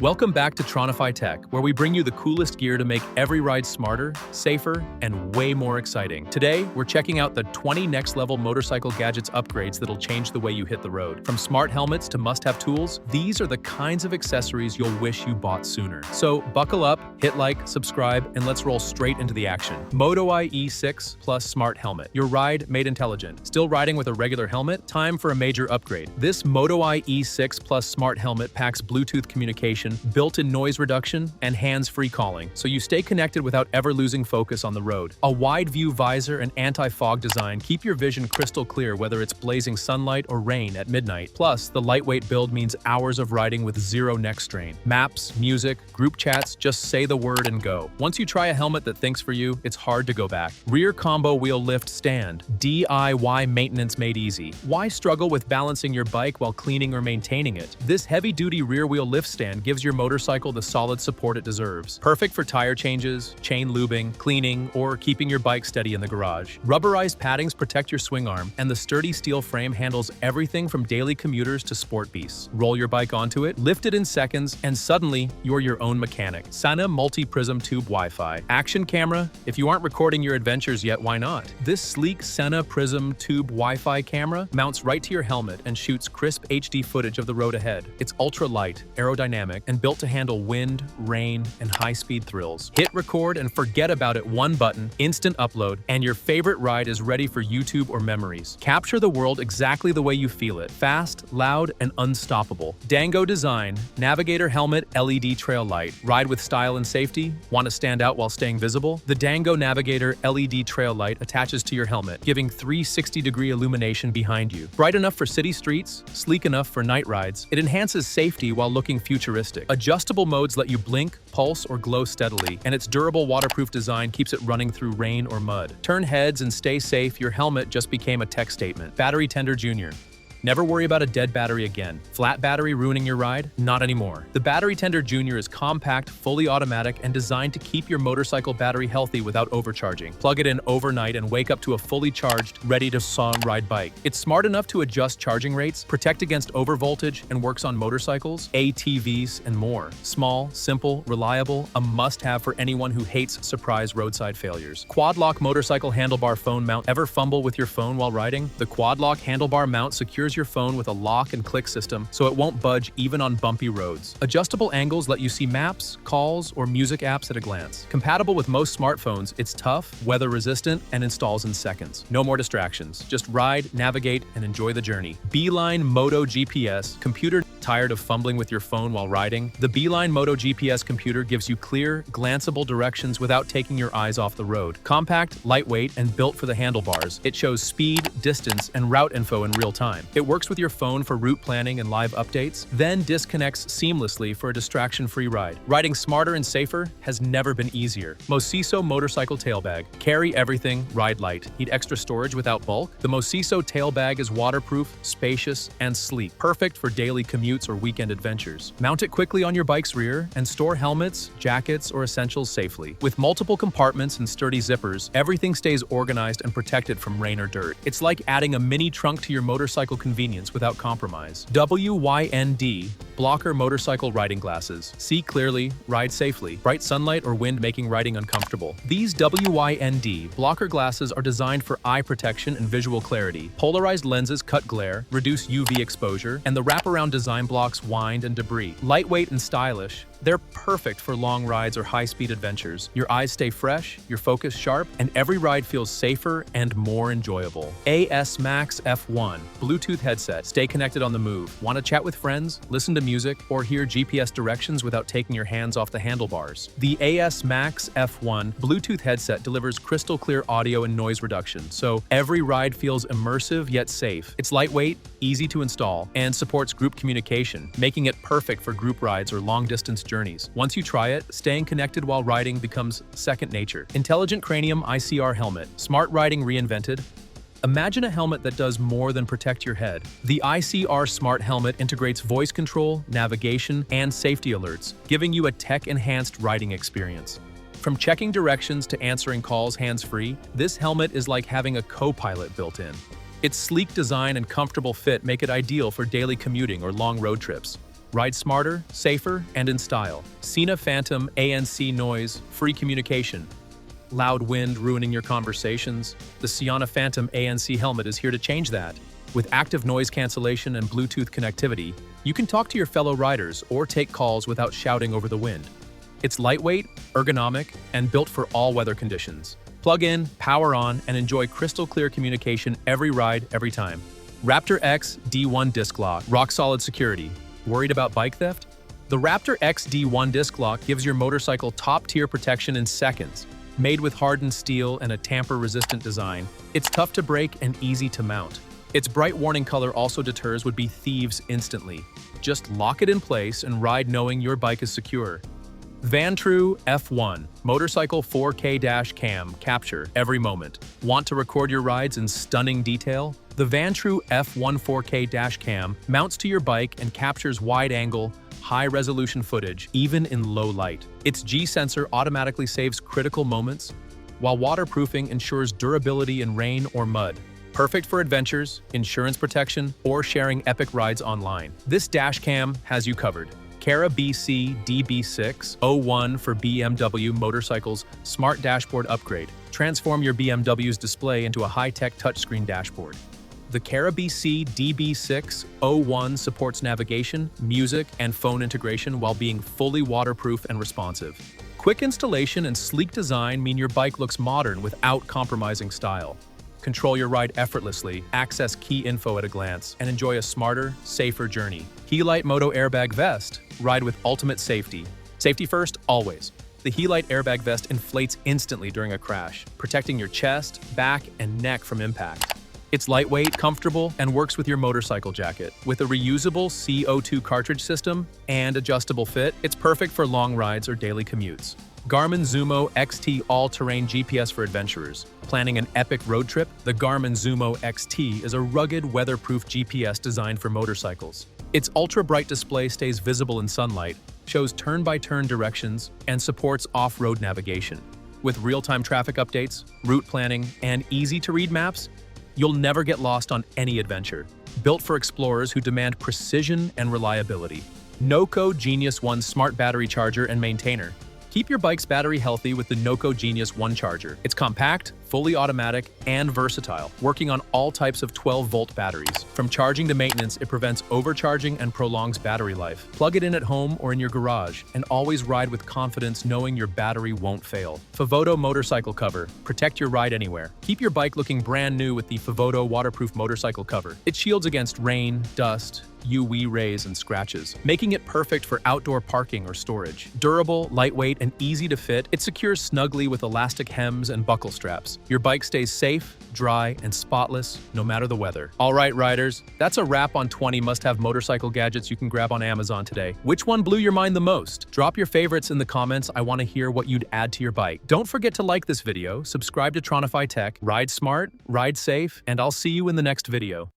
Welcome back to Tronify Tech, where we bring you the coolest gear to make every ride smarter, safer, and way more exciting. Today, we're checking out the 20 next-level motorcycle gadgets upgrades that'll change the way you hit the road. From smart helmets to must-have tools, these are the kinds of accessories you'll wish you bought sooner. So buckle up, hit like, subscribe, and let's roll straight into the action. MOTOEYE E6 Plus Smart Helmet. Your ride made intelligent. Still riding with a regular helmet? Time for a major upgrade. This MOTOEYE E6 Plus Smart Helmet packs Bluetooth communication, built-in noise reduction, and hands-free calling, so you stay connected without ever losing focus on the road. A wide-view visor and anti-fog design keep your vision crystal clear whether it's blazing sunlight or rain at midnight. Plus, the lightweight build means hours of riding with zero neck strain. Maps, music, group chats, just say the word and go. Once you try a helmet that thinks for you, it's hard to go back. Rear combo wheel lift stand. DIY maintenance made easy. Why struggle with balancing your bike while cleaning or maintaining it? This heavy-duty rear wheel lift stand gives your motorcycle the solid support it deserves. Perfect for tire changes, chain lubing, cleaning, or keeping your bike steady in the garage. Rubberized paddings protect your swing arm, and the sturdy steel frame handles everything from daily commuters to sport beasts. Roll your bike onto it, lift it in seconds, and suddenly, you're your own mechanic. Sena Multi-Prism Tube Wi-Fi. Action camera? If you aren't recording your adventures yet, why not? This sleek Sena Prism Tube Wi-Fi camera mounts right to your helmet and shoots crisp HD footage of the road ahead. It's ultra-light, aerodynamic, and built to handle wind, rain, and high-speed thrills. Hit record and forget about it. One button, instant upload, and your favorite ride is ready for YouTube or memories. Capture the world exactly the way you feel it. Fast, loud, and unstoppable. Dango design, Navigator helmet, LED trail light. Ride with style and safety? Want to stand out while staying visible? The Dango Navigator LED trail light attaches to your helmet, giving 360-degree illumination behind you. Bright enough for city streets, sleek enough for night rides, it enhances safety while looking futuristic. Adjustable modes let you blink, pulse, or glow steadily, and its durable waterproof design keeps it running through rain or mud. Turn heads and stay safe, your helmet just became a tech statement. Battery Tender Jr. Never worry about a dead battery again. Flat battery ruining your ride? Not anymore. The Battery Tender Jr. is compact, fully automatic, and designed to keep your motorcycle battery healthy without overcharging. Plug it in overnight and wake up to a fully charged, ready-to-saw ride bike. It's smart enough to adjust charging rates, protect against overvoltage, and works on motorcycles, ATVs, and more. Small, simple, reliable, a must-have for anyone who hates surprise roadside failures. Quad-lock motorcycle handlebar phone mount. Ever fumble with your phone while riding? The quad-lock handlebar mount secures your phone with a lock and click system so it won't budge even on bumpy roads. Adjustable angles let you see maps, calls, or music apps at a glance. Compatible with most smartphones, it's tough, weather-resistant, and installs in seconds. No more distractions. Just ride, navigate, and enjoy the journey. Beeline Moto GPS computer. Tired of fumbling with your phone while riding? The Beeline Moto GPS computer gives you clear, glanceable directions without taking your eyes off the road. Compact, lightweight, and built for the handlebars, it shows speed, distance, and route info in real time. It works with your phone for route planning and live updates, then disconnects seamlessly for a distraction-free ride. Riding smarter and safer has never been easier. MOSISO Motorcycle Tail Bag. Carry everything, ride light. Need extra storage without bulk? The MOSISO Tail Bag is waterproof, spacious, and sleek. Perfect for daily commutes or weekend adventures. Mount it quickly on your bike's rear and store helmets, jackets, or essentials safely. With multiple compartments and sturdy zippers, everything stays organized and protected from rain or dirt. It's like adding a mini trunk to your motorcycle convenience without compromise. WYND blocker motorcycle riding glasses. See clearly, ride safely. Bright sunlight or wind making riding uncomfortable. These WYND blocker glasses are designed for eye protection and visual clarity. Polarized lenses cut glare, reduce UV exposure, and the wraparound design blocks wind and debris. Lightweight and stylish, they're perfect for long rides or high-speed adventures. Your eyes stay fresh, your focus sharp, and every ride feels safer and more enjoyable. ASMAX F1 Bluetooth headset. Stay connected on the move. Want to chat with friends, listen to music, or hear GPS directions without taking your hands off the handlebars? The ASMAX F1 Bluetooth headset delivers crystal clear audio and noise reduction, so every ride feels immersive yet safe. It's lightweight, easy to install, and supports group communication, making it perfect for group rides or long-distance journeys. Once you try it, staying connected while riding becomes second nature. Intelligent Cranium ICR helmet. Smart riding reinvented. Imagine a helmet that does more than protect your head. The ICR Smart Helmet integrates voice control, navigation, and safety alerts, giving you a tech-enhanced riding experience. From checking directions to answering calls hands-free, this helmet is like having a co-pilot built in. Its sleek design and comfortable fit make it ideal for daily commuting or long road trips. Ride smarter, safer, and in style. Sena Phantom ANC noise, free communication. Loud wind ruining your conversations? The Sena Phantom ANC helmet is here to change that. With active noise cancellation and Bluetooth connectivity, you can talk to your fellow riders or take calls without shouting over the wind. It's lightweight, ergonomic, and built for all weather conditions. Plug in, power on, and enjoy crystal clear communication every ride, every time. RaptorX D1 disc lock, rock solid security. Worried about bike theft? The RaptorX D1 disc lock gives your motorcycle top-tier protection in seconds. Made with hardened steel and a tamper-resistant design, it's tough to break and easy to mount. Its bright warning color also deters would-be thieves instantly. Just lock it in place and ride knowing your bike is secure. Vantrue F1 Motorcycle 4K dash cam capture every moment. Want to record your rides in stunning detail? The Vantrue F1 4K dash cam mounts to your bike and captures wide-angle, high-resolution footage, even in low light. Its G-sensor automatically saves critical moments, while waterproofing ensures durability in rain or mud. Perfect for adventures, insurance protection, or sharing epic rides online. This dash cam has you covered. CARABC DB601 for BMW motorcycles smart dashboard upgrade. Transform your BMW's display into a high-tech touchscreen dashboard. The CARABC DB601 supports navigation, music, and phone integration while being fully waterproof and responsive. Quick installation and sleek design mean your bike looks modern without compromising style. Control your ride effortlessly, access key info at a glance, and enjoy a smarter, safer journey. Heelite Moto Airbag Vest. Ride with ultimate safety. Safety first, always. The Heelite Airbag Vest inflates instantly during a crash, protecting your chest, back, and neck from impact. It's lightweight, comfortable, and works with your motorcycle jacket. With a reusable CO2 cartridge system and adjustable fit, it's perfect for long rides or daily commutes. Garmin zūmo XT all-terrain GPS for adventurers. Planning an epic road trip? The Garmin zūmo XT is a rugged, weatherproof GPS designed for motorcycles. Its ultra-bright display stays visible in sunlight, shows turn-by-turn directions, and supports off-road navigation. With real-time traffic updates, route planning, and easy-to-read maps, you'll never get lost on any adventure. Built for explorers who demand precision and reliability. NOCO Genius One Smart Battery Charger and Maintainer. Keep your bike's battery healthy with the NOCO Genius One charger. It's compact, fully automatic, and versatile, working on all types of 12-volt batteries. From charging to maintenance, it prevents overcharging and prolongs battery life. Plug it in at home or in your garage, and always ride with confidence knowing your battery won't fail. Favoto motorcycle cover. Protect your ride anywhere. Keep your bike looking brand new with the Favoto waterproof motorcycle cover. It shields against rain, dust, UV rays, and scratches, making it perfect for outdoor parking or storage. Durable, lightweight, and easy to fit, it secures snugly with elastic hems and buckle straps. Your bike stays safe, dry, and spotless no matter the weather. All right, riders, that's a wrap on 20 must-have motorcycle gadgets you can grab on Amazon today. Which one blew your mind the most? Drop your favorites in the comments. I want to hear what you'd add to your bike. Don't forget to like this video, subscribe to Tronify Tech, ride smart, ride safe, and I'll see you in the next video.